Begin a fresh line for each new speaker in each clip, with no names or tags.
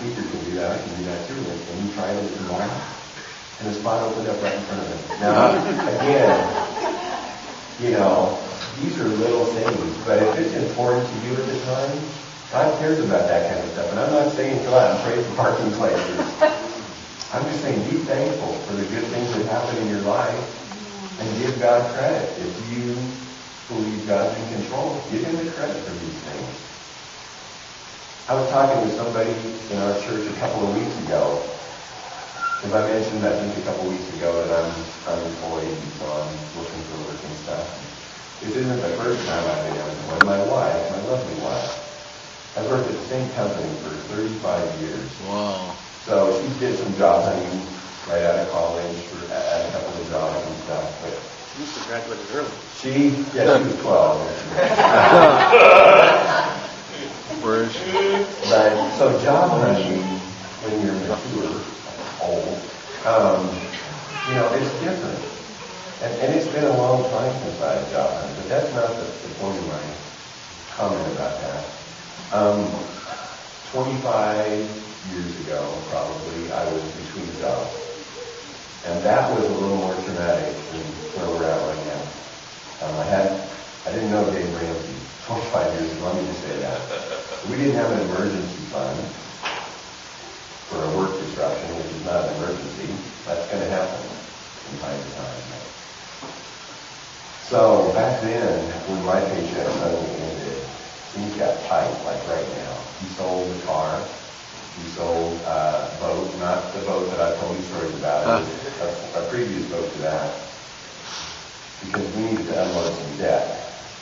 speaker can do that, I can do that too. And he tried it tomorrow, and the spot opened up right in front of him. Now, again, these are little things, but if it's important to you at the time, God cares about that kind of stuff. And I'm not saying go out and pray for parking places. I'm just saying be thankful for the good things that happen in your life and give God credit. If you believe God's in control, give Him the credit for these things. I was talking with somebody in our church a couple of weeks ago, because I mentioned, I think a couple of weeks ago, that I'm unemployed, and so I'm looking for work and stuff. This isn't the first time I've been unemployed. My wife, my lovely wife, I've worked at the same company for 35 years. Wow. So she did some job hunting right out of college, at a couple of jobs and stuff. But
she used to graduated early.
She was 12.
Where is she?
But, so job hunting, when you're mature, old, it's different. And it's been a long time since I had job hunted, but that's not the point of my comment about that. 25 years ago, probably, I was between jobs. And that was a little more traumatic than where we're at right now. I didn't know Dave Ramsey 25 years ago, let me just say that. We didn't have an emergency fund for a work disruption, which is not an emergency. That's going to happen from time to time. So back then, when my paycheck suddenly ended, things got tight, like right now. He sold the car. He sold a boat, not the boat that I told you stories about. It was a previous boat to that. Because we needed to unload some debt.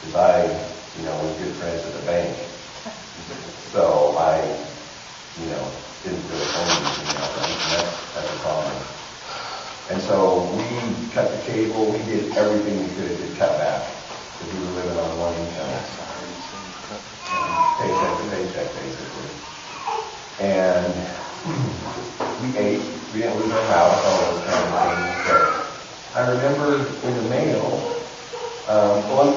Because I, was good friends with the bank. So I, didn't really own anything out there. And that's a problem. And so we cut the cable. We did everything we could to cut back. Because we were living on one income. Paycheck to paycheck, basically. And we ate. We didn't lose our house, all those kind of things. But I remember in the mail,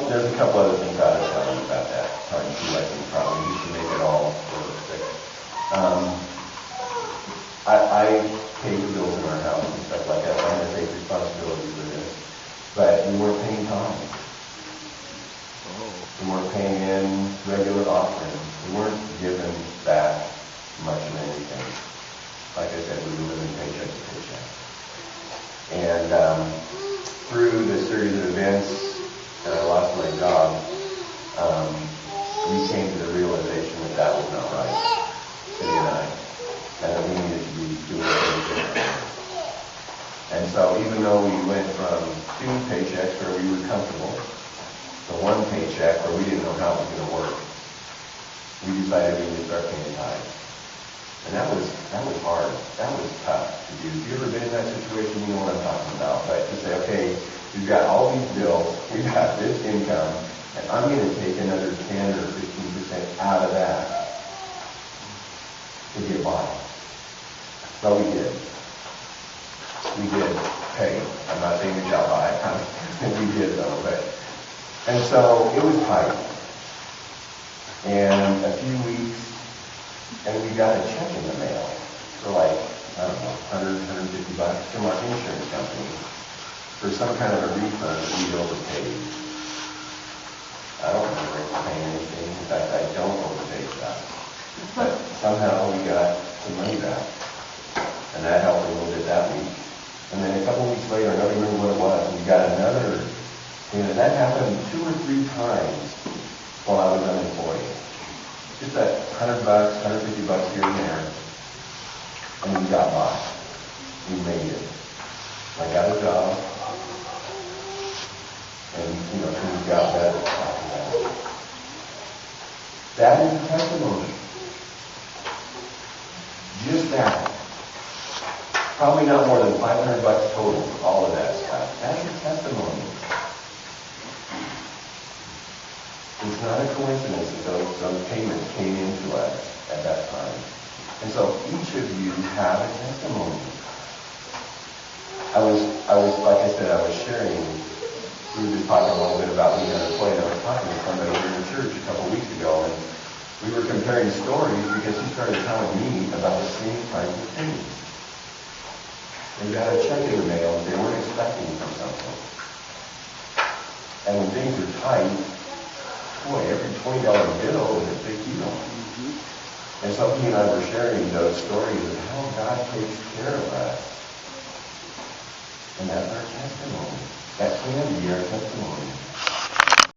there's a couple other things I was telling you about that. Talking to you, I think probably used to make it all perfect. I paid the bills in our house and stuff like that. I had to take responsibility for this. But we weren't paying tithes. We weren't paying in regular offerings. We weren't giving back much of anything. Like I said, we were living paycheck to paycheck. And through the series of events, and I lost my job, we came to the realization that was not right, Cindy and I, and that we needed to be doing things differently. And so even though we went from 2 paychecks where we were comfortable to 1 paycheck where we didn't know how it was going to work, we decided we would start paying tithes. And that was hard. That was tough to do. If you ever been in that situation, you know what I'm talking about. But to say, okay, we've got all these bills, we've got this income, and I'm going to take another 10 or 15% out of that to get by. Well, we did. We did pay. I'm not saying we got by. We did, though. And so it was tight. And a few weeks, and we got a check in the mail for like, I don't know, $150 from our insurance company for some kind of a refund that we'd overpaid. I don't remember paying anything. In fact, I don't overpay stuff. But somehow we got some money back. And that helped a little bit that week. And then a couple weeks later, I don't remember what it was, we got another, that happened 2 or 3 times while I was unemployed. Just that $100, $150 here and there, and we got by. We made it. I got a job, and things got better after that. That is a testimony. Just that. Probably not more than $500 total for all of that stuff. That's a testimony. It's not a coincidence that those payments came into us at that time. And so each of you have a testimony. I was like I said, I was sharing through this talking a little bit about being unemployed. I was talking to somebody here in the church a couple weeks ago, and we were comparing stories because he started telling me about the same kinds of things. They got a check in the mail that they weren't expecting from something. And when things are tight, boy, every $20 bill is a big deal. And so he and I were sharing those stories of how God takes care of us. And that's our testimony. That can be our testimony.